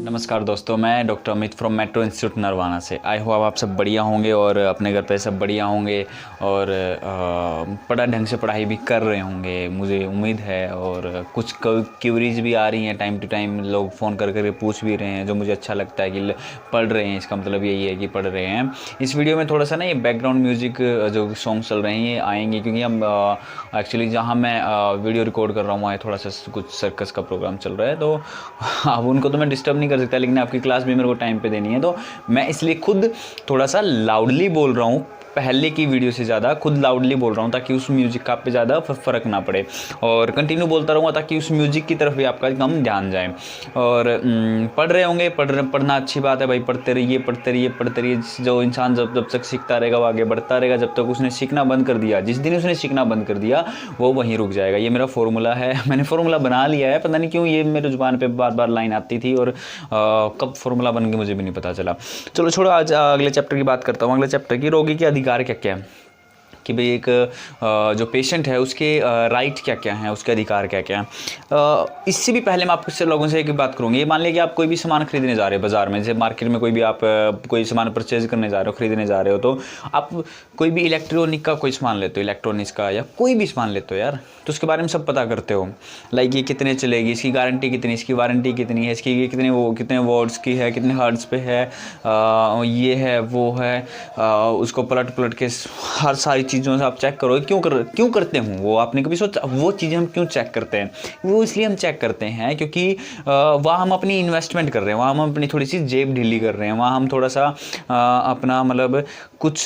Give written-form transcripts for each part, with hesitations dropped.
नमस्कार दोस्तों, मैं doctor Amit from metro institute Narwana से। आई होप आप सब बढ़िया होंगे और अपने घर पे सब बढ़िया होंगे और बड़ा ढंग से पढ़ाई भी कर रहे होंगे, मुझे उम्मीद है। और कुछ क्यूरीज भी आ रही हैं टाइम टू टाइम, लोग फ़ोन कर करके पूछ भी रहे हैं, जो मुझे अच्छा लगता है कि पढ़ रहे हैं। इसका मतलब यही है कि पढ़ रहे हैं। इस वीडियो में थोड़ा सा ना ये बैकग्राउंड म्यूज़िक जो सॉन्ग चल रहे हैं ये आएंगे, क्योंकि हम एक्चुअली जहाँ मैं वीडियो रिकॉर्ड कर रहा हूँ वहाँ थोड़ा सा कुछ सर्कस का प्रोग्राम चल रहा है, तो अब उनको तो मैं डिस्टर्ब नहीं कर सकता, लेकिन आपकी क्लास भी मेरे को टाइम पे देनी है, तो मैं इसलिए खुद थोड़ा सा लाउडली बोल रहा हूँ, पहले की वीडियो से ज़्यादा खुद लाउडली बोल रहा हूँ, ताकि उस म्यूज़िक का आप पे ज़्यादा फ़र्क ना पड़े। और कंटिन्यू बोलता रहूँगा ताकि उस म्यूज़िक की तरफ भी आपका कम ध्यान जाए। और पढ़ रहे होंगे, पढ़ना अच्छी बात है भाई, पढ़ते रहिए पढ़ते रहिए पढ़ते रहिए। जो इंसान जब तक सीखता रहेगा वो आगे बढ़ता रहेगा। जब तक उसने सीखना बंद कर दिया, जिस दिन उसने सीखना बंद कर दिया वो वहीं रुक जाएगा। ये मेरा फॉर्मूला है, मैंने फॉर्मूला बना लिया है, पता नहीं क्यों ये मेरे ज़ुबान पे बार बार लाइन आती थी और कब फॉर्मूला बन गई मुझे भी नहीं पता चला। चलो छोड़ो, आज अगले चैप्टर की बात करता हूँ। अगले चैप्टर की रोगी के अधिकार क्या क्या है, कि भाई एक जो पेशेंट है उसके राइट क्या क्या हैं, उसके अधिकार क्या क्या हैं। इससे भी पहले मैं आपसे लोगों से एक बात करूँगी। ये मान लिया कि आप कोई भी सामान खरीदने जा रहे हो बाज़ार में, जैसे मार्केट में कोई भी आप कोई सामान परचेज करने जा रहे हो, खरीदने जा रहे हो, तो आप कोई भी इलेक्ट्रॉनिक का कोई सामान लेते हो, इलेक्ट्रॉनिक्स का या कोई भी सामान लेते हो यार, तो उसके बारे में सब पता करते हो। लाइक ये कितने चलेगी, इसकी गारंटी कितनी, इसकी वारंटी कितनी है, इसकी ये कितने वॉट्स की है, कितने हर्ट्ज़ पे है, ये है वो है, उसको पलट पलट के हर सारी चीज़ों से आप चेक करो। क्यों करते हो वो, आपने कभी सोचा वो चीज़ें हम क्यों चेक करते हैं? वो इसलिए हम चेक करते हैं क्योंकि वहाँ हम अपनी इन्वेस्टमेंट कर रहे हैं, वहाँ हम अपनी थोड़ी सी जेब ढीली कर रहे हैं, वहाँ हम थोड़ा सा अपना मतलब कुछ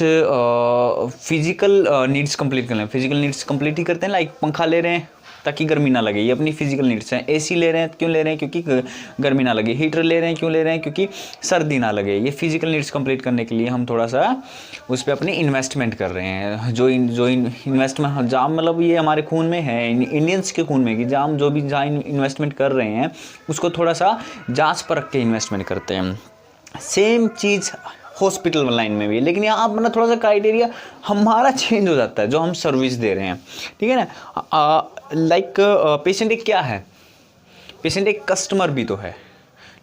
फिजिकल नीड्स कंप्लीट कर रहे हैं। फिजिकल नीड्स कंप्लीट ही करते हैं, लाइक पंखा ले रहे हैं ताकि गर्मी ना लगे, ये अपनी फिजिकल नीड्स हैं। एसी ले रहे हैं क्यों ले रहे हैं, क्योंकि गर्मी ना लगे। हीटर ले रहे हैं क्यों ले रहे हैं, क्योंकि सर्दी ना लगे। ये फिजिकल नीड्स कंप्लीट करने के लिए हम थोड़ा सा उस पर अपनी इन्वेस्टमेंट कर रहे हैं। जो इन्वेस्टमेंट जहाँ मतलब ये हमारे खून में है, इंडियंस के खून में, कि जहाँ जो भी जहाँ इन्वेस्टमेंट कर रहे हैं उसको थोड़ा सा जांच परख के इन्वेस्टमेंट करते हैं। सेम चीज़ हॉस्पिटल लाइन में भी है, लेकिन यहाँ मतलब थोड़ा सा क्राइटेरिया हमारा चेंज हो जाता है जो हम सर्विस दे रहे हैं, ठीक है ना। लाइक पेशेंट एक क्या है, पेशेंट एक कस्टमर भी तो है,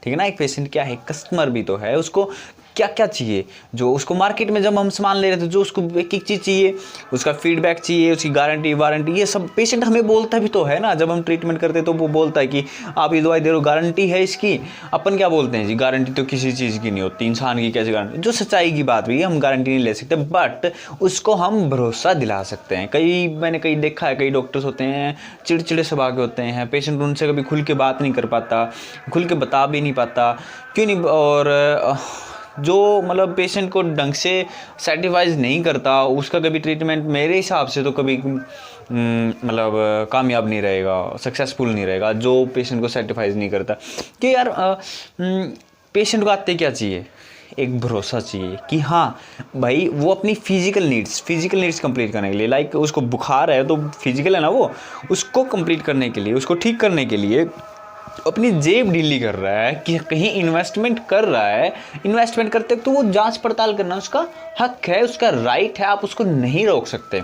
ठीक है ना। एक पेशेंट क्या है, कस्टमर भी तो है। उसको क्या क्या चाहिए, जो उसको मार्केट में जब हम सामान ले रहे थे, जो उसको एक एक चीज़ चाहिए, उसका फीडबैक चाहिए, उसकी गारंटी वारंटी, ये सब पेशेंट हमें बोलता भी तो है ना। जब हम ट्रीटमेंट करते तो वो बोलता है कि आप ये दवाई दे रहे हो, गारंटी है इसकी। अपन क्या बोलते हैं जी, गारंटी तो किसी चीज़ की नहीं होती, इंसान की कैसे गारंटी, जो सच्चाई की बात भी है, हम गारंटी नहीं ले सकते, बट उसको हम भरोसा दिला सकते हैं। मैंने कई देखा है, कई डॉक्टर्स होते हैं चिड़चिड़े स्वभाव के होते हैं, पेशेंट उनसे कभी खुल के बात नहीं कर पाता, खुल के बता भी नहीं पाता, क्यों नहीं। और जो मतलब पेशेंट को ढंग से सेटिस्फाइज नहीं करता, उसका कभी ट्रीटमेंट मेरे हिसाब से तो कभी मतलब कामयाब नहीं रहेगा, सक्सेसफुल नहीं रहेगा, जो पेशेंट को सेटिस्फाइज नहीं करता। कि यार पेशेंट को आते क्या चाहिए, एक भरोसा चाहिए कि हाँ भाई वो अपनी फिजिकल नीड्स कंप्लीट करने के लिए, लाइक उसको बुखार है तो फिजिकल है ना, वो उसको कंप्लीट करने के लिए, उसको ठीक करने के लिए अपनी जेब ढीली कर रहा है, कि कहीं इन्वेस्टमेंट कर रहा है। इन्वेस्टमेंट करते तो वो जांच पड़ताल करना उसका हक है, उसका राइट है, आप उसको नहीं रोक सकते।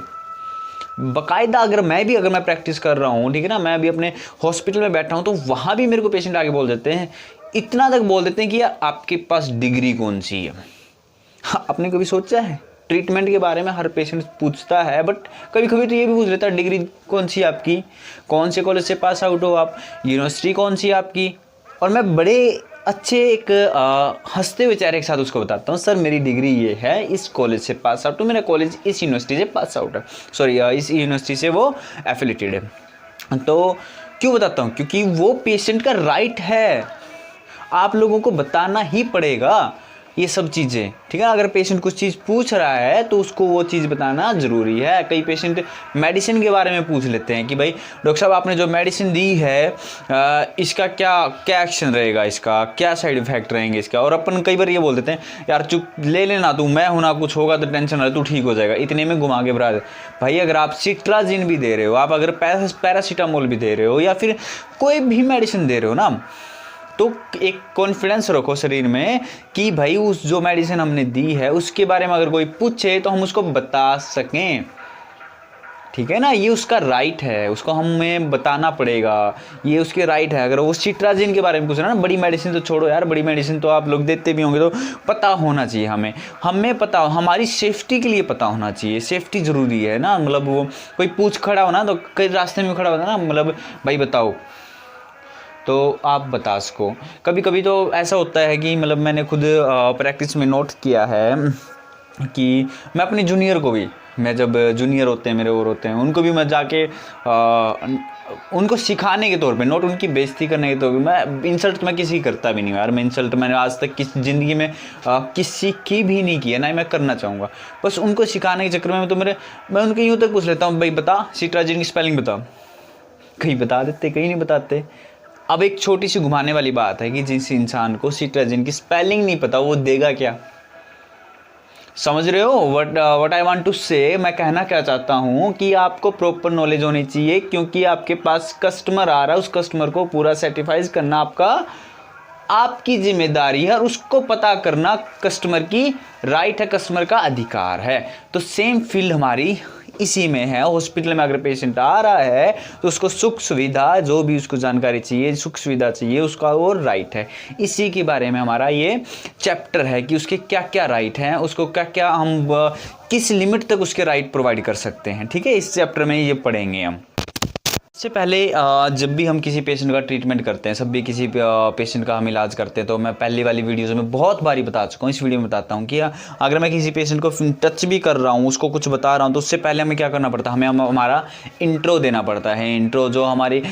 बाकायदा अगर मैं प्रैक्टिस कर रहा हूँ, ठीक है ना, मैं अभी अपने हॉस्पिटल में बैठा हूँ, तो वहाँ भी मेरे को पेशेंट आगे बोल देते हैं, इतना तक बोल देते हैं कि यार आपके पास डिग्री कौन सी है। हाँ, आपने कभी सोचा है? ट्रीटमेंट के बारे में हर पेशेंट पूछता है, बट कभी कभी तो ये भी पूछ लेता है डिग्री कौन सी है आपकी, कौन से कॉलेज से पास आउट हो आप, यूनिवर्सिटी कौन सी है आपकी। और मैं बड़े अच्छे एक हंसते हुए चेहरे के साथ उसको बताता हूँ, सर मेरी डिग्री ये है, इस कॉलेज से पास आउट हूँ, मेरा कॉलेज इस यूनिवर्सिटी से पास आउट है, सॉरी इस यूनिवर्सिटी से वो एफिलेटेड है। तो क्यों बताता हूँ, क्योंकि वो पेशेंट का राइट है, आप लोगों को बताना ही पड़ेगा ये सब चीज़ें, ठीक है। अगर पेशेंट कुछ चीज़ पूछ रहा है तो उसको वो चीज़ बताना ज़रूरी है। कई पेशेंट मेडिसिन के बारे में पूछ लेते हैं कि भाई डॉक्टर साहब आपने जो मेडिसिन दी है इसका क्या एक्शन रहेगा, इसका क्या साइड इफ़ेक्ट रहेंगे इसका। और अपन कई बार ये बोल देते हैं यार चुप ले लेना तू, मैं हूं ना, कुछ होगा तो टेंशन ना, तू ठीक हो जाएगा। इतने में घुमा के भरा दे भाई। अगर आप सिट्राजिन भी दे रहे हो, आप अगर पैरासीटामोल भी दे रहे हो, या फिर कोई भी मेडिसिन दे रहे हो ना, तो एक कॉन्फिडेंस रखो शरीर में कि भाई उस जो मेडिसिन हमने दी है उसके बारे में अगर कोई पूछे तो हम उसको बता सकें, ठीक है ना, ये उसका राइट है, उसको हमें बताना पड़ेगा, ये उसके राइट है। अगर वो सिट्राजिन के बारे में पूछ रहा है ना, बड़ी मेडिसिन तो छोड़ो यार, बड़ी मेडिसिन तो आप लोग देते भी होंगे, तो पता होना चाहिए हमें पता, हमारी सेफ्टी के लिए पता होना चाहिए, सेफ्टी ज़रूरी है ना। मतलब वो कोई पूछ खड़ा हो ना, तो कई रास्ते में खड़ा होता है ना, मतलब भाई बताओ, तो आप बता सको। कभी कभी तो ऐसा होता है कि मतलब मैंने खुद प्रैक्टिस में नोट किया है कि मैं अपने जूनियर को भी, मैं जब जूनियर होते हैं मेरे और होते हैं, उनको भी मैं जाके उनको सिखाने के तौर पे, नोट उनकी बेइज्जती करने के तौर पे, मैं इंसल्ट मैं किसी करता भी नहीं यार। मैं इंसल्ट मैंने आज तक किस ज़िंदगी में किसी की भी नहीं की है, ना ही मैं करना चाहूँगा। बस उनको सिखाने के चक्कर में तो मैं उनके यूँ तक पूछ लेता हूँ, भाई बता सिट्राजिन की स्पेलिंग बता। कहीं बता देते, कहीं नहीं बताते। अब एक छोटी सी घुमाने वाली बात है कि जिस इंसान को सिट्राजिन की स्पेलिंग नहीं पता, वो देगा क्या? समझ रहे हो व्हाट आई वांट टू से? मैं कहना क्या चाहता हूँ कि आपको प्रॉपर नॉलेज होनी चाहिए, क्योंकि आपके पास कस्टमर आ रहा है, उस कस्टमर को पूरा सेटिस्फाइज करना आपकी जिम्मेदारी है, और उसको पता करना कस्टमर की राइट है, कस्टमर का अधिकार है। तो सेम फील्ड हमारी इसी में है। हॉस्पिटल में अगर पेशेंट आ रहा है तो उसको सुख सुविधा, जो भी उसको जानकारी चाहिए, सुख सुविधा चाहिए, उसका वो राइट है। इसी के बारे में हमारा ये चैप्टर है कि उसके क्या क्या राइट हैं, उसको क्या क्या हम किस लिमिट तक उसके राइट प्रोवाइड कर सकते हैं। ठीक है, इस चैप्टर में ये पढ़ेंगे हम। इससे पहले जब भी हम किसी पेशेंट का ट्रीटमेंट करते हैं, सब भी किसी पेशेंट का हम इलाज करते हैं, तो मैं पहली वाली वीडियोज़ में बहुत बारी बता चुका हूँ, इस वीडियो में बताता हूँ कि अगर मैं किसी पेशेंट को टच भी कर रहा हूँ, उसको कुछ बता रहा हूँ, तो उससे पहले हमें क्या करना पड़ता है, हमें हमारा इंट्रो देना पड़ता है। इंट्रो जो हमारी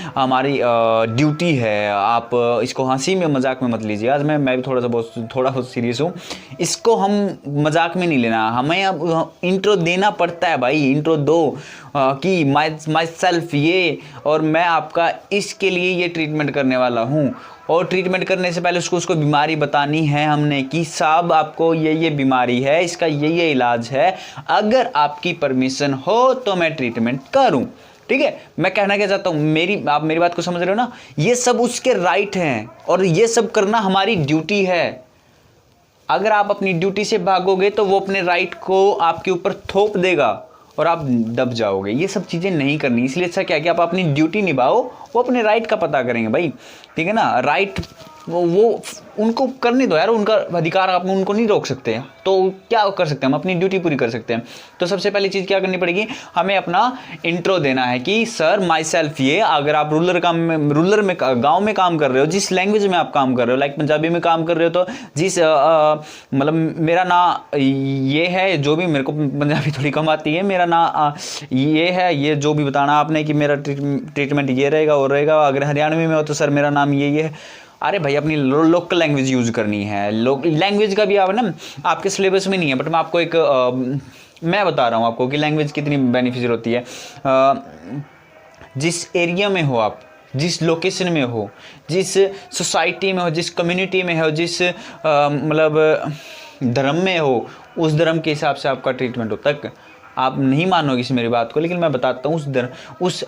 ड्यूटी है। आप इसको हंसी में मजाक में मत लीजिए, आज मैं भी थोड़ा बहुत सीरियस हूँ। इसको हम मजाक में नहीं लेना, हमें अब इंट्रो देना पड़ता है भाई। इंट्रो दो कि माई सेल्फ ये, और मैं आपका इसके लिए ये ट्रीटमेंट करने वाला हूँ। और ट्रीटमेंट करने से पहले उसको बीमारी बतानी है हमने कि साहब आपको ये बीमारी है, इसका ये इलाज है, अगर आपकी परमिशन हो तो मैं ट्रीटमेंट करूँ। ठीक है, मैं कहना क्या चाहता हूँ, आप मेरी बात को समझ रहे हो ना? ये सब उसके राइट हैं और ये सब करना हमारी ड्यूटी है। अगर आप अपनी ड्यूटी से भागोगे तो वो अपने राइट को आपके ऊपर थोप देगा और आप दब जाओगे। ये सब चीज़ें नहीं करनी, इसलिए अच्छा क्या कि आप अपनी ड्यूटी निभाओ, वो अपने राइट का पता करेंगे भाई। ठीक है ना, राइट वो उनको करने दो यार, उनका अधिकार, आप उनको नहीं रोक सकते। तो क्या कर सकते हैं, हम अपनी ड्यूटी पूरी कर सकते हैं। तो सबसे पहली चीज़ क्या करनी पड़ेगी, हमें अपना इंट्रो देना है कि सर माई सेल्फ ये। अगर आप रूरल में गाँव में काम कर रहे हो, जिस लैंग्वेज में आप काम कर रहे हो, लाइक पंजाबी में काम कर रहे हो, तो जिस मतलब मेरा नाम ये है, जो भी, मेरे को पंजाबी थोड़ी कम आती है, मेरा नाम ये है, ये जो भी बताना आपने कि मेरा ट्रीटमेंट ये रहेगा और रहेगा। अगर हरियाणवी में हो तो सर मेरा नाम ये है। अरे भाई अपनी लोकल लैंग्वेज यूज़ करनी है। लैंग्वेज का भी आप ना आपके सिलेबस में नहीं है, बट मैं आपको एक मैं बता रहा हूँ आपको कि लैंग्वेज कितनी बेनिफिशियल होती है। जिस एरिया में हो आप, जिस लोकेशन में हो, जिस सोसाइटी में हो, जिस कम्युनिटी में हो, जिस मतलब धर्म में हो, उस धर्म के हिसाब से आपका ट्रीटमेंट होता है। आप नहीं मानोगे इस मेरी बात को, लेकिन मैं बताता हूँ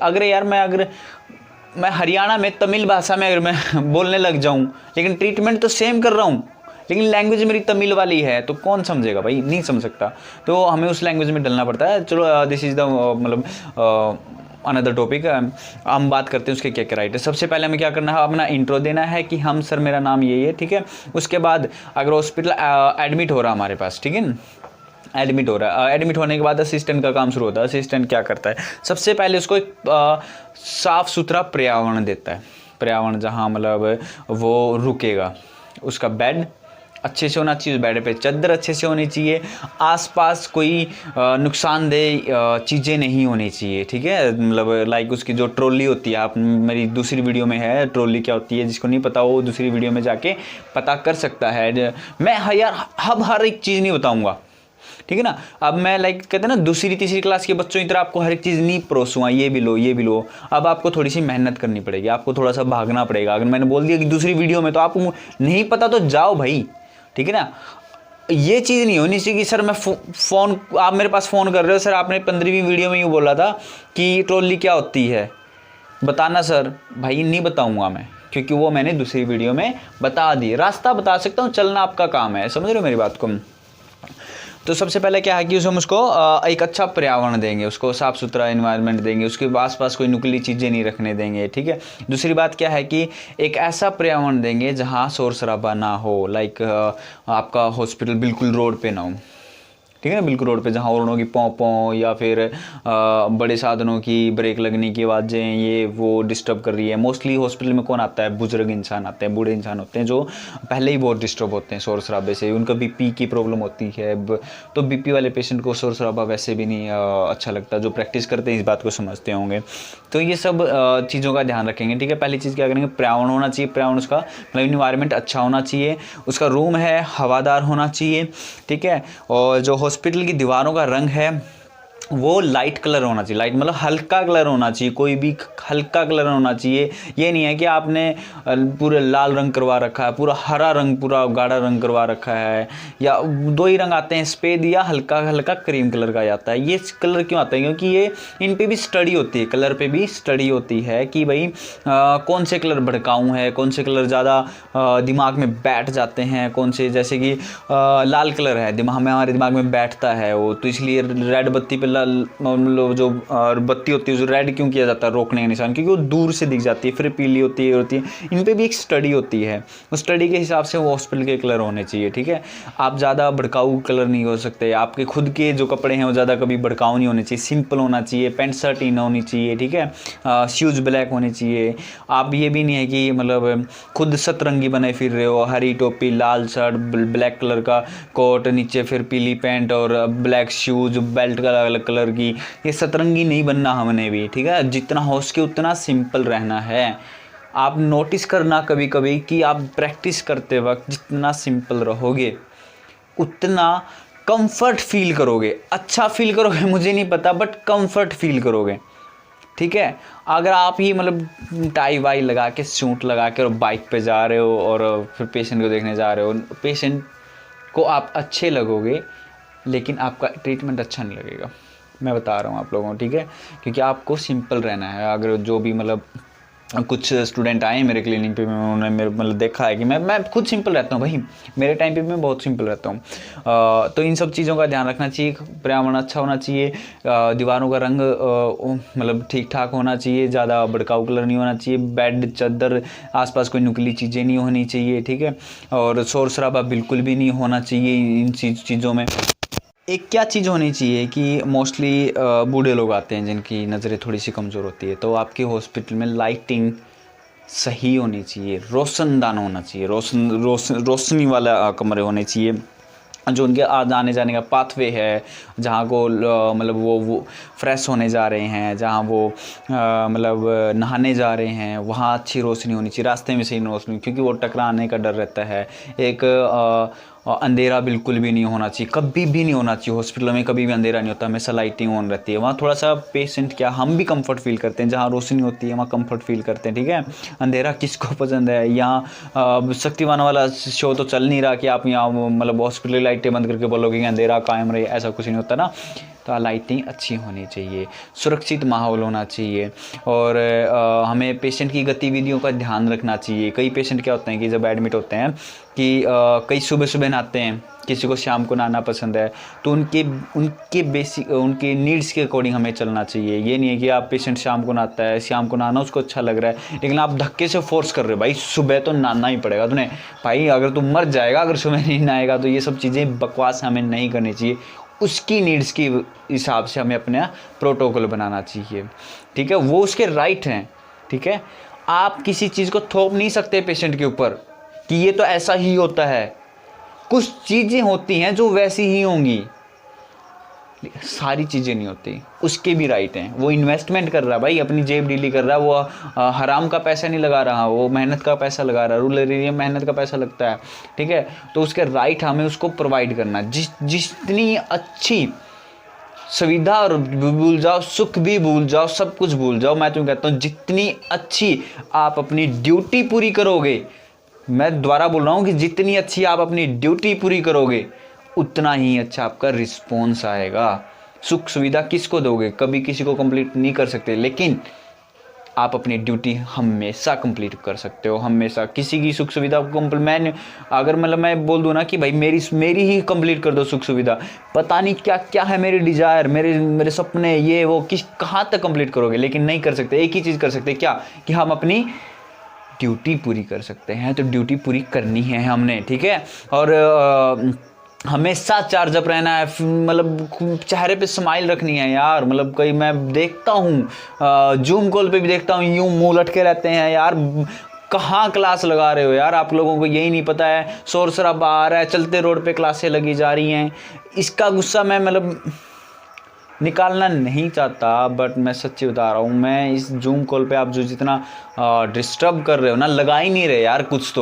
अगर मैं हरियाणा में तमिल भाषा में अगर मैं बोलने लग जाऊं, लेकिन ट्रीटमेंट तो सेम कर रहा हूं, लेकिन लैंग्वेज मेरी तमिल वाली है, तो कौन समझेगा भाई? नहीं समझ सकता। तो हमें उस लैंग्वेज में डलना पड़ता है। चलो दिस इज़ द मतलब अनदर टॉपिक। हम बात करते हैं उसके क्या क्या राइट है। सबसे पहले हमें क्या करना है, अपना इंट्रो देना है कि हम सर मेरा नाम ये है। ठीक है, उसके बाद अगर हॉस्पिटल एडमिट हो रहा है हमारे पास, ठीक है, एडमिट हो रहा है, एडमिट होने के बाद असिस्टेंट का काम शुरू होता है। असिस्टेंट क्या करता है, सबसे पहले उसको एक साफ़ सुथरा पर्यावरण देता है। पर्यावरण जहाँ मतलब वो रुकेगा, उसका बेड अच्छे से होना चाहिए, उस बेड पे चादर अच्छे से होनी चाहिए, आसपास कोई नुकसानदेह चीज़ें नहीं होनी चाहिए। ठीक है, मतलब लाइक उसकी जो ट्रॉली होती है, आप मेरी दूसरी वीडियो में है ट्रॉली क्या होती है, जिसको नहीं पता वो दूसरी वीडियो में जाके पता कर सकता है। मैं यार अब हर एक चीज़ नहीं बताऊँगा, ठीक है ना। अब मैं लाइक कहते हैं ना, दूसरी तीसरी क्लास के बच्चों की तरह आपको हर एक चीज़ नहीं परोसूँगा, ये भी लो ये भी लो। अब आपको थोड़ी सी मेहनत करनी पड़ेगी, आपको थोड़ा सा भागना पड़ेगा। अगर मैंने बोल दिया कि दूसरी वीडियो में, तो आपको नहीं पता तो जाओ भाई, ठीक है ना। ये चीज़ नहीं होनी चाहिए कि सर मैं फ़ोन, आप मेरे पास फ़ोन कर रहे हो, सर आपने 15वीं वीडियो में यूँ बोला था कि ट्रॉली क्या होती है, बताना सर। भाई नहीं बताऊँगा मैं, क्योंकि वो मैंने दूसरी वीडियो में बता दी। रास्ता बता सकता हूँ, चलना आपका काम है, समझ रहे हो मेरी बात को। तो सबसे पहले क्या है कि हम उसको एक अच्छा पर्यावरण देंगे, उसको साफ़ सुथरा एनवायरनमेंट देंगे, उसके आसपास कोई नुकीली चीज़ें नहीं रखने देंगे, ठीक है। दूसरी बात क्या है कि एक ऐसा पर्यावरण देंगे जहाँ शोर शराबा ना हो, लाइक आपका हॉस्पिटल बिल्कुल रोड पे ना हो, ठीक है ना, बिल्कुल रोड पे, जहाँ हॉर्नों की पों पों या फिर बड़े साधनों की ब्रेक लगने की आवाज़ें ये वो डिस्टर्ब कर रही है। मोस्टली हॉस्पिटल में कौन आता है, बुजुर्ग इंसान आते हैं, बूढ़े इंसान होते हैं जो पहले ही बहुत डिस्टर्ब होते हैं शोर शराबे से, उनका बीपी की प्रॉब्लम होती है। तो बीपी वाले पेशेंट को शोर शराबा वैसे भी नहीं अच्छा लगता, जो प्रैक्टिस करते हैं इस बात को समझते होंगे। तो ये सब चीज़ों का ध्यान रखेंगे, ठीक है। पहली चीज़ क्या करेंगे, पर्यावरण होना चाहिए, पर्यावरण उसका मतलब इन्वायरमेंट अच्छा होना चाहिए, उसका रूम है हवादार होना चाहिए, ठीक है। और जो हॉस्पिटल की दीवारों का रंग है वो लाइट कलर होना चाहिए, लाइट मतलब हल्का कलर होना चाहिए, कोई भी हल्का कलर होना चाहिए। ये नहीं है कि आपने पूरे लाल रंग करवा रखा है, पूरा हरा रंग, पूरा गाढ़ा रंग करवा रखा है, या दो ही रंग आते हैं, सफ़ेद या हल्का हल्का क्रीम कलर का आता है। ये कलर क्यों आता है, क्योंकि ये इन पे भी स्टडी होती है, कलर पे भी स्टडी होती है कि भाई कौन से कलर भड़काऊ हैं, कौन से कलर ज़्यादा दिमाग में बैठ जाते हैं, कौन से, जैसे कि लाल कलर है दिमाग में, हमारे दिमाग में बैठता है वो, तो इसलिए रेड बत्ती पे मतलब जो बत्ती होती है, जो रेड क्यों किया जाता है, रोकने का निशान, क्योंकि वो दूर से दिख जाती है, फिर पीली होती है। इन पे भी एक स्टडी होती है, उस स्टडी के हिसाब से वो हॉस्पिटल के कलर होने चाहिए, ठीक है। आप ज़्यादा भड़काऊ कलर नहीं हो सकते, आपके खुद के जो कपड़े हैं वो ज़्यादा कभी भड़काऊ नहीं होने चाहिए, सिंपल होना चाहिए, पैंट शर्ट ही ना होनी चाहिए, ठीक है। शूज़ ब्लैक होने चाहिए। आप ये भी नहीं है कि मतलब खुद सतरंगी बने फिर रहे हो, हरी टोपी, लाल शर्ट, ब्लैक कलर का कोट, नीचे फिर पीली पैंट और ब्लैक शूज़, बेल्ट का अलग कलर की, ये सतरंगी नहीं बनना हमने भी, ठीक है। जितना हो सके उतना सिंपल रहना है। आप नोटिस करना कभी कभी कि आप प्रैक्टिस करते वक्त जितना सिंपल रहोगे उतना कंफर्ट फील करोगे, अच्छा फील करोगे मुझे नहीं पता, बट कंफर्ट फील करोगे, ठीक है। अगर आप ही मतलब टाई वाई लगा के, सूट लगा के और बाइक पे जा रहे हो और फिर पेशेंट को देखने जा रहे हो, पेशेंट को आप अच्छे लगोगे लेकिन आपका ट्रीटमेंट अच्छा नहीं लगेगा, मैं बता रहा हूँ आप लोगों को, ठीक है। क्योंकि आपको सिंपल रहना है। अगर जो भी मतलब कुछ स्टूडेंट आए मेरे क्लिनिक पे, उन्होंने मेरे मतलब देखा है कि मैं खुद सिंपल रहता हूँ भाई, मेरे टाइम पे मैं बहुत सिंपल रहता हूँ। तो इन सब चीज़ों का ध्यान रखना चाहिए, पर्यावरण अच्छा होना चाहिए, दीवारों का रंग मतलब ठीक ठाक होना चाहिए, ज़्यादा भड़काऊ कलर नहीं होना चाहिए, बेड चादर आसपास कोई नुकीली चीज़ें नहीं होनी चाहिए, ठीक है। और शोर शराबा बिल्कुल भी नहीं होना चाहिए इन चीज़ों में। एक क्या चीज़ होनी चाहिए कि मोस्टली बूढ़े लोग आते हैं जिनकी नज़रें थोड़ी सी कमज़ोर होती है, तो आपके हॉस्पिटल में लाइटिंग सही होनी चाहिए, रोशनदान होना चाहिए, रोशनी वाला कमरे होने चाहिए, जो उनके आने जाने का पाथवे है, जहाँ को मतलब वो फ्रेश होने जा रहे हैं, जहाँ वो मतलब नहाने जा रहे हैं, वहाँ अच्छी रोशनी होनी चाहिए, रास्ते में सही रोशनी, क्योंकि वो टकराने का डर रहता है। एक अंधेरा बिल्कुल भी नहीं होना चाहिए, कभी भी नहीं होना चाहिए। हॉस्पिटलों में कभी भी अंधेरा नहीं होता, हमेशा लाइटिंग ऑन रहती है। वहाँ थोड़ा सा पेशेंट क्या, हम भी कंफर्ट फील करते हैं, जहाँ रोशनी होती है वहाँ कंफर्ट फील करते हैं, ठीक है। अंधेरा किसको पसंद है। यहाँ शक्तिमान वाला शो तो चल नहीं रहा कि आप यहाँ मतलब हॉस्पिटल लाइटें बंद करके बोलोगे कि अंधेरा कायम रहे, ऐसा कुछ नहीं होता ना। तो लाइटिंग अच्छी होनी चाहिए, सुरक्षित माहौल होना चाहिए, और हमें पेशेंट की गतिविधियों का ध्यान रखना चाहिए। कई पेशेंट क्या होते हैं कि जब एडमिट होते हैं कि कई सुबह सुबह नहाते हैं, किसी को शाम को नहाना पसंद है, तो उनके बेसिक उनके नीड्स के अकॉर्डिंग हमें चलना चाहिए। ये नहीं है कि आप पेशेंट शाम को नहाता है, शाम को नहाना उसको अच्छा लग रहा है, लेकिन आप धक्के से फोर्स कर रहे हो, भाई सुबह तो नहाना ही पड़ेगा तुम्हें, भाई अगर तुम मर जाएगा अगर सुबह नहीं नहाएगा। तो ये सब चीज़ें बकवास हमें नहीं करनी चाहिए, उसकी नीड्स के हिसाब से हमें अपना प्रोटोकॉल बनाना चाहिए, ठीक है। वो उसके राइट हैं, ठीक है। आप किसी चीज़ को थोप नहीं सकते पेशेंट के ऊपर कि ये तो ऐसा ही होता है। कुछ चीज़ें होती हैं जो वैसी ही होंगी, सारी चीज़ें नहीं होती, उसके भी राइट हैं। वो इन्वेस्टमेंट कर रहा है भाई, अपनी जेब ढीली कर रहा है, वो हराम का पैसा नहीं लगा रहा, वो मेहनत का पैसा लगा रहा है। रूरल एरिया में मेहनत का पैसा लगता है, ठीक है। तो उसके राइट हमें उसको प्रोवाइड करना। जितनी अच्छी सुविधा और भूल जाओ, सुख भी भूल जाओ, सब कुछ भूल जाओ, मैं तुम्हें कहता हूँ जितनी अच्छी आप अपनी ड्यूटी पूरी करोगे, मैं दोबारा बोल रहा हूँ कि जितनी अच्छी आप अपनी ड्यूटी पूरी करोगे उतना ही अच्छा आपका रिस्पॉन्स आएगा। सुख सुविधा किसको दोगे, कभी किसी को कंप्लीट नहीं कर सकते, लेकिन आप अपनी ड्यूटी हमेशा कंप्लीट कर सकते हो, हमेशा। किसी की सुख सुविधा को मैं अगर मतलब मैं बोल दूँ ना कि भाई मेरी ही कंप्लीट कर दो सुख सुविधा, पता नहीं क्या क्या है मेरी डिज़ायर, मेरे सपने, ये वो, कहाँ तक कंप्लीट करोगे, लेकिन नहीं कर सकते। एक ही चीज़ कर सकते, क्या, कि हम अपनी ड्यूटी पूरी कर सकते हैं। तो ड्यूटी पूरी करनी है हमने, ठीक है। और हमेशा चार्ज अप रहना है, मतलब चेहरे पे स्माइल रखनी है यार। मतलब कहीं मैं देखता हूँ जूम कॉल पे भी देखता हूँ, यूं मुंह लटके रहते हैं यार। कहाँ क्लास लगा रहे हो यार, आप लोगों को यही नहीं पता है। शोर शराबा आ रहा है, चलते रोड पे क्लासें लगी जा रही हैं। इसका गुस्सा मैं मतलब निकालना नहीं चाहता, बट मैं सच्ची बता रहा हूँ। मैं इस जूम कॉल पे आप जो जितना डिस्टर्ब कर रहे हो ना, लगा ही नहीं रहे यार। कुछ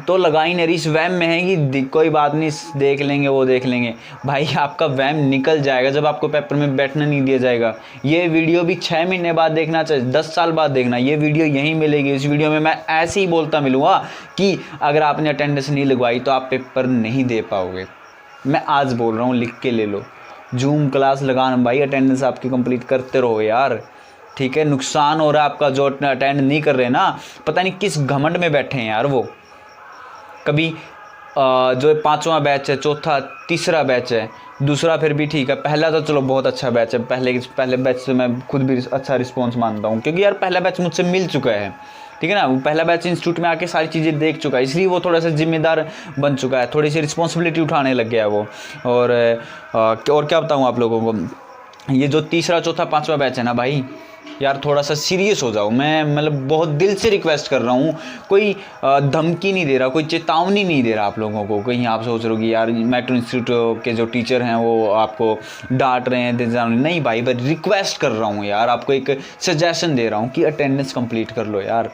तो लगा ही नहीं रही। इस वैम में है कि कोई बात नहीं, देख लेंगे, वो देख लेंगे। भाई आपका वैम निकल जाएगा जब आपको पेपर में बैठना नहीं दिया जाएगा। ये वीडियो भी 6 महीने बाद देखना चाहिए, 10 साल बाद देखना। ये वीडियो यहीं मिलेगी। इस वीडियो में मैं ऐसे ही बोलता मिलूँगा कि अगर आपने अटेंडेंस नहीं लगवाई तो आप पेपर नहीं दे पाओगे। मैं आज बोल रहा हूँ, लिख के ले लो। जूम क्लास लगाना भाई, अटेंडेंस आपकी कंप्लीट करते रहो यार, ठीक है। नुकसान हो रहा है आपका, जो अटेंड नहीं कर रहे ना, पता नहीं किस घमंड में बैठे हैं यार। वो कभी जो 5वां बैच है, चौथा, तीसरा बैच है, दूसरा फिर भी ठीक है, पहला तो चलो बहुत अच्छा बैच है। पहले बैच से मैं खुद भी अच्छा रिस्पॉन्स मानता हूँ, क्योंकि यार पहला बैच मुझसे मिल चुका है, ठीक है ना। वो पहला बैच इंस्टीट्यूट में आके सारी चीज़ें देख चुका है, इसलिए वो थोड़ा सा जिम्मेदार बन चुका है, थोड़ी सी रिस्पॉन्सिबिलिटी उठाने लग गया है वो। और क्या बताऊँ आप लोगों को, ये जो तीसरा, चौथा, 5वां बैच है ना भाई, यार थोड़ा सा सीरियस हो जाओ। मैं मतलब बहुत दिल से रिक्वेस्ट कर रहा हूँ। कोई धमकी नहीं दे रहा, कोई चेतावनी नहीं दे रहा आप लोगों को। कहीं आप सोच रहे हो कि यार मेट्रो इंस्टीट्यूट के जो टीचर हैं वो आपको डांट रहे हैं, नहीं भाई, मैं रिक्वेस्ट कर रहा हूँ यार। आपको एक सजेशन दे रहा हूँ कि अटेंडेंस कंप्लीट कर लो यार,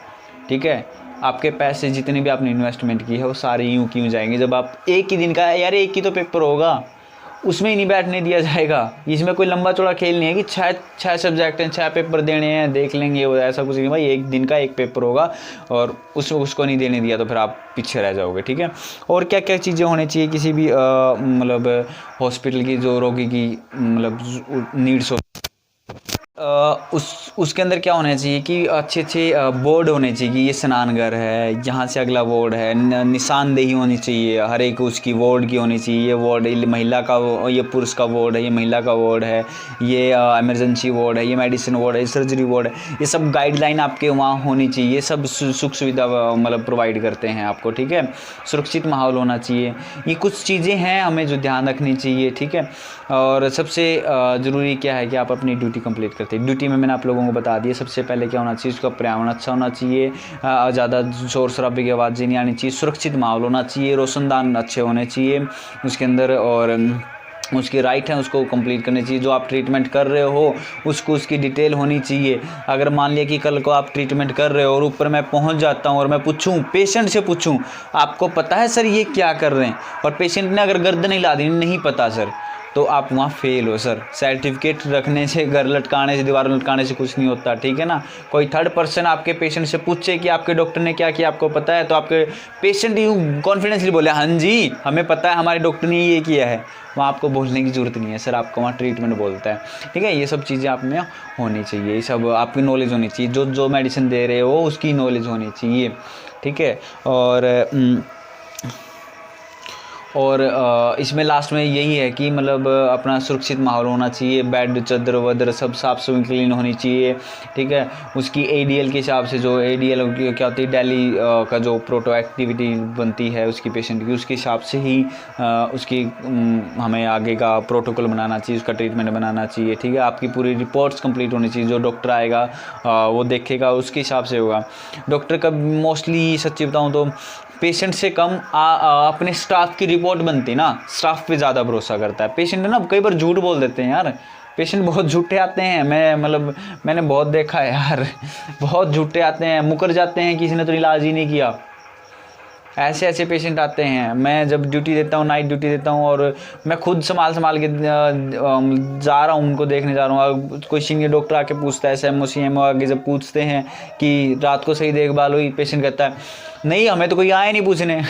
ठीक है। आपके पैसे जितने भी आपने इन्वेस्टमेंट की है वो सारे यूँ क्यों जाएंगे, जब आप एक ही दिन का, यार एक ही तो पेपर होगा, उसमें ही नहीं बैठने दिया जाएगा। इसमें कोई लंबा चौड़ा खेल नहीं है कि छः सब्जेक्ट हैं, 6 पेपर देने हैं, देख लेंगे वो, ऐसा कुछ नहीं भाई। एक दिन का एक पेपर होगा और उसको नहीं देने दिया तो फिर आप पीछे रह जाओगे, ठीक है। और क्या क्या चीज़ें होनी चाहिए किसी भी मतलब हॉस्पिटल की, जो रोगी की मतलब नीड्स हो, उसके अंदर क्या होना चाहिए कि अच्छे बोर्ड होने चाहिए कि ये स्नानघर है, यहाँ से अगला वार्ड है, निशानदेही होनी चाहिए हर एक उसकी वार्ड की होनी चाहिए। ये वार्ड महिला का, ये पुरुष का वार्ड है, ये महिला का वार्ड है, ये इमरजेंसी वार्ड है, ये मेडिसिन वार्ड है, सर्जरी वार्ड है। ये सब गाइडलाइन आपके वहाँ होनी चाहिए। सब सुख सुविधा मतलब प्रोवाइड करते हैं आपको, ठीक है। सुरक्षित माहौल होना चाहिए। ये कुछ चीज़ें हैं हमें जो ध्यान रखनी चाहिए, ठीक है। और सबसे ज़रूरी क्या है कि आप अपनी ड्यूटी कंप्लीट करते हैं। ड्यूटी में मैंने आप लोगों को बता दिया सबसे पहले क्या होना चाहिए। उसका पर्यावरण अच्छा होना चाहिए, ज़्यादा शोर शराबे की आवाज़ें नहीं आनी चाहिए, सुरक्षित माहौल होना चाहिए, रोशनदान अच्छे होने चाहिए उसके अंदर, और उसकी राइट है उसको कंप्लीट करनी चाहिए। जो आप ट्रीटमेंट कर रहे हो उसको उसकी डिटेल होनी चाहिए। अगर मान लिया कि कल को आप ट्रीटमेंट कर रहे हो और ऊपर मैं पहुंच जाता हूं और मैं पूछूं, पेशेंट से पूछूं, आपको पता है सर ये क्या कर रहे हैं, और पेशेंट ने अगर गर्दन हिला दी, नहीं पता सर, तो आप वहाँ फेल हो सर। सर्टिफिकेट रखने से, घर लटकाने से, दीवार लटकाने से कुछ नहीं होता, ठीक है ना। कोई थर्ड पर्सन आपके पेशेंट से पूछे कि आपके डॉक्टर ने क्या किया, आपको पता है, तो आपके पेशेंट यूँ कॉन्फिडेंसली बोले हाँ जी हमें पता है, हमारे डॉक्टर ने ये किया है, वहाँ आपको बोलने की ज़रूरत नहीं है सर, आपको वहाँ ट्रीटमेंट बोलता है, ठीक है। ये सब चीज़ें आप में होनी चाहिए, ये सब आपकी नॉलेज होनी चाहिए। जो मेडिसिन दे रहे हो उसकी नॉलेज होनी चाहिए, ठीक है। और इसमें लास्ट में यही है कि मतलब अपना सुरक्षित माहौल होना चाहिए। बेड, चादर वदर सब साफ़ सुथरी क्लीन होनी चाहिए, ठीक है। उसकी ADL के हिसाब से, जो ADL क्या होती है, डेली का जो प्रोटो एक्टिविटी बनती है उसकी पेशेंट की, उसके हिसाब से ही उसकी हमें आगे का प्रोटोकॉल बनाना चाहिए, उसका ट्रीटमेंट बनाना चाहिए, ठीक है। आपकी पूरी रिपोर्ट्स कंप्लीट होनी चाहिए। जो डॉक्टर आएगा वो देखेगा, उसके हिसाब से होगा। डॉक्टर का मोस्टली सच्ची बताऊँ तो पेशेंट से कम अपने स्टाफ की रिपोर्ट बनती ना, स्टाफ पे ज़्यादा भरोसा करता है। पेशेंट ना कई बार झूठ बोल देते हैं यार, पेशेंट बहुत झूठे आते हैं। मैंने बहुत देखा है यार, बहुत झूठे आते हैं, मुकर जाते हैं, किसी ने तो इलाज ही नहीं किया। ऐसे पेशेंट आते हैं। मैं जब ड्यूटी देता हूँ, नाइट ड्यूटी देता हूँ, और मैं खुद संभाल के जा रहा हूँ, उनको देखने जा रहा हूँ। कोई सीनियर डॉक्टर आके पूछता है, SMO CMO आगे जब पूछते हैं कि रात को सही देखभाल हुई, पेशेंट कहता है नहीं हमें तो कोई आया नहीं पूछने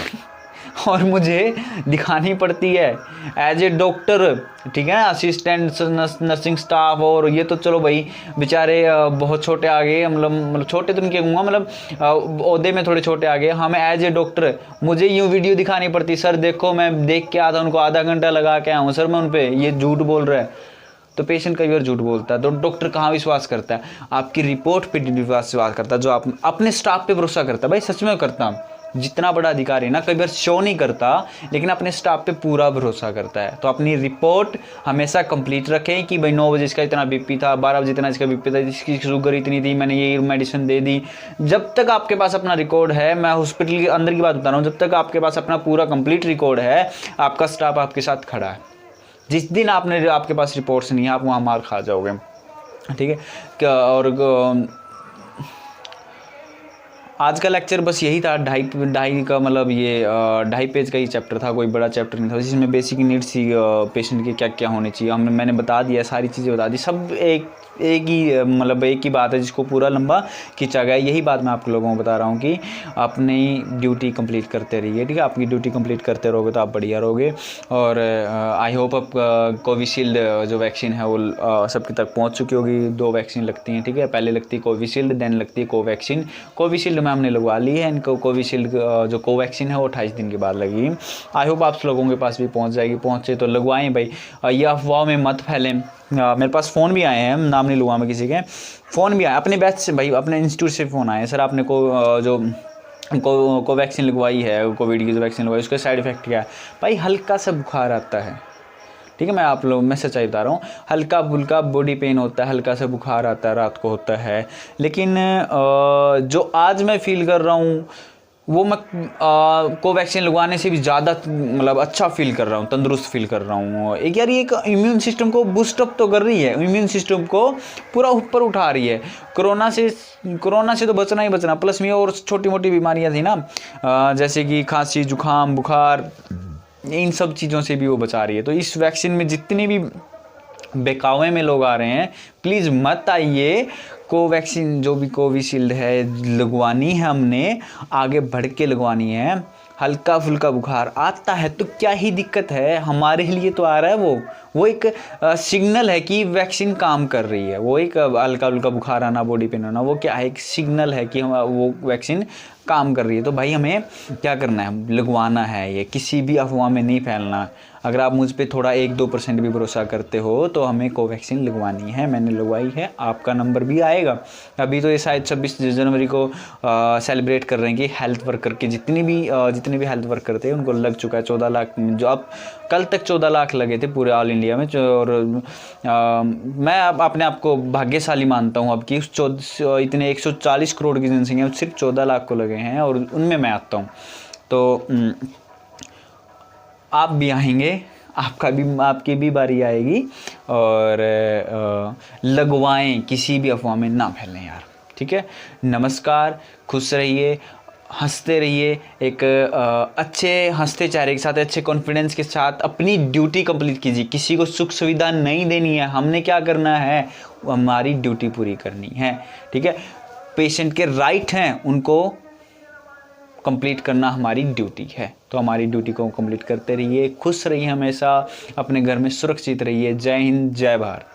और मुझे दिखानी पड़ती है एज ए डॉक्टर, ठीक है ना, असिस्टेंट नर्सिंग स्टाफ। और ये तो चलो भाई बेचारे बहुत छोटे आ गए, मतलब छोटे तो नहीं कहूँगा, मतलब ओहदे में थोड़े छोटे आ गए। हमें एज ए डॉक्टर मुझे यूँ वीडियो दिखानी पड़ती, सर देखो मैं देख के आता उनको, आधा घंटा लगा के आया हूँ सर मैं उन पर, ये झूठ बोल रहा है। तो पेशेंट कई बार झूठ बोलता है, तो डॉक्टर कहाँ विश्वास करता है? आपकी रिपोर्ट पे विश्वास करता है, जो आप अपने स्टाफ पे भरोसा करता है। भाई सच में करता हूँ, जितना बड़ा अधिकारी ना कई बार शो नहीं करता, लेकिन अपने स्टाफ पे पूरा भरोसा करता है। तो अपनी रिपोर्ट हमेशा कंप्लीट रखें कि भाई 9 बजे इसका इतना बीपी था, 12 बजे इतना इसका बीपी था, इसकी शुगर इतनी थी, मैंने ये मेडिसिन दे दी। जब तक आपके पास अपना रिकॉर्ड है, मैं हॉस्पिटल के अंदर की बात बता रहा हूँ, जब तक आपके पास अपना पूरा कंप्लीट रिकॉर्ड है, आपका स्टाफ आपके साथ खड़ा है। जिस दिन आपके पास रिपोर्ट्स नहीं है, आप वहाँ मार खा जाओगे, ठीक है। और आज का लेक्चर बस यही था, ढाई का, मतलब ये 2.5 पेज का ही चैप्टर था, कोई बड़ा चैप्टर नहीं था, जिसमें बेसिक नीड्स थी पेशेंट के क्या क्या होने चाहिए, मैंने बता दिया, सारी चीज़ें बता दी। सब एक ही मतलब एक ही बात है जिसको पूरा लंबा खींचा गया। यही बात मैं आप लोगों को बता रहा हूँ कि अपनी ड्यूटी कंप्लीट करते रहिए, ठीक है। आपकी ड्यूटी कंप्लीट करते रहोगे तो आप बढ़िया रहोगे। और आई होप अब कोविशील्ड जो वैक्सीन है वो सबके तक पहुँच चुकी होगी। 2 वैक्सीन लगती हैं, ठीक है, पहले लगती है कोविशील्ड, देन लगती है कोवैक्सीन। कोविशील्ड में हमने लगवा ली है, इनको कोविशील्ड जो कोवैक्सीन है वो 28 दिन के बाद लगेगी। आई होप आप लोगों के पास भी पहुँच जाएगी, पहुँचे तो लगवाएं भाई, ये अफवाह में मत फैलें। मेरे पास फ़ोन भी आए हैं, नाम नहीं लूँगा मैं किसी के, फ़ोन भी आए अपने बैच से भाई, अपने इंस्टीट्यूट से फ़ोन आए, सर आपने कोवैक्सीन लगवाई है, कोविड की जो वैक्सीन लगवाई उसका साइड इफ़ेक्ट क्या है? भाई हल्का सा बुखार आता है, ठीक है, मैं सच्चाई बता रहा हूँ, हल्का फुल्का बॉडी पेन होता है, हल्का सा बुखार आता है, रात को होता है। लेकिन जो आज मैं फील कर रहा हूँ वो मैं कोवैक्सीन लगवाने से भी ज़्यादा मतलब अच्छा फील कर रहा हूँ, तंदुरुस्त फील कर रहा हूँ। एक यार ये एक इम्यून सिस्टम को बूस्टअप तो कर रही है, इम्यून सिस्टम को पूरा ऊपर उठा रही है। कोरोना से तो बचना ही बचना, प्लस में और छोटी मोटी बीमारियाँ थी ना, जैसे कि खांसी जुकाम बुखार, इन सब चीज़ों से भी वो बचा रही है। तो इस वैक्सीन में जितने भी बेकावे में लोग आ रहे हैं, प्लीज़ मत आइए। कोवैक्सीन जो भी कोविशील्ड है लगवानी है, हमने आगे बढ़ के लगवानी है। हल्का फुल्का बुखार आता है तो क्या ही दिक्कत है, हमारे लिए तो आ रहा है वो एक सिग्नल है कि वैक्सीन काम कर रही है। वो एक हल्का फुल्का बुखार आना, बॉडी पेन आना, वो क्या है, एक सिग्नल है कि वो वैक्सीन काम कर रही है। तो भाई हमें क्या करना है, लगवाना है, ये किसी भी अफवाह में नहीं फैलना। अगर आप मुझ पे थोड़ा 1-2% भी भरोसा करते हो तो हमें कोवैक्सीन लगवानी है, मैंने लगवाई है, आपका नंबर भी आएगा। अभी तो ये शायद 26 जनवरी को सेलिब्रेट कर रहे हैं कि हेल्थ वर्कर के जितने भी हेल्थ वर्कर थे उनको लग चुका है 14 लाख, जो अब कल तक 14 लाख लगे थे पूरे ऑल इंडिया में। और मैं अपने आप को भाग्यशाली मानता हूँ अब कि इतने 140 करोड़ की जनसंख्या में सिर्फ 14 लाख को लगे हैं, और उनमें मैं आता हूँ। तो आप भी आएंगे, आपकी भी बारी आएगी, और लगवाएं, किसी भी अफवाह में ना फैलें यार, ठीक है। नमस्कार, खुश रहिए, हंसते रहिए, एक अच्छे हंसते चेहरे के साथ, अच्छे कॉन्फिडेंस के साथ अपनी ड्यूटी कंप्लीट कीजिए। किसी को सुख सुविधा नहीं देनी है, हमने क्या करना है, हमारी ड्यूटी पूरी करनी है, ठीक है। पेशेंट के राइट हैं, उनको कंप्लीट करना हमारी ड्यूटी है। तो हमारी ड्यूटी को कंप्लीट करते रहिए, खुश रहिए, हमेशा अपने घर में सुरक्षित रहिए। जय हिंद, जय भारत।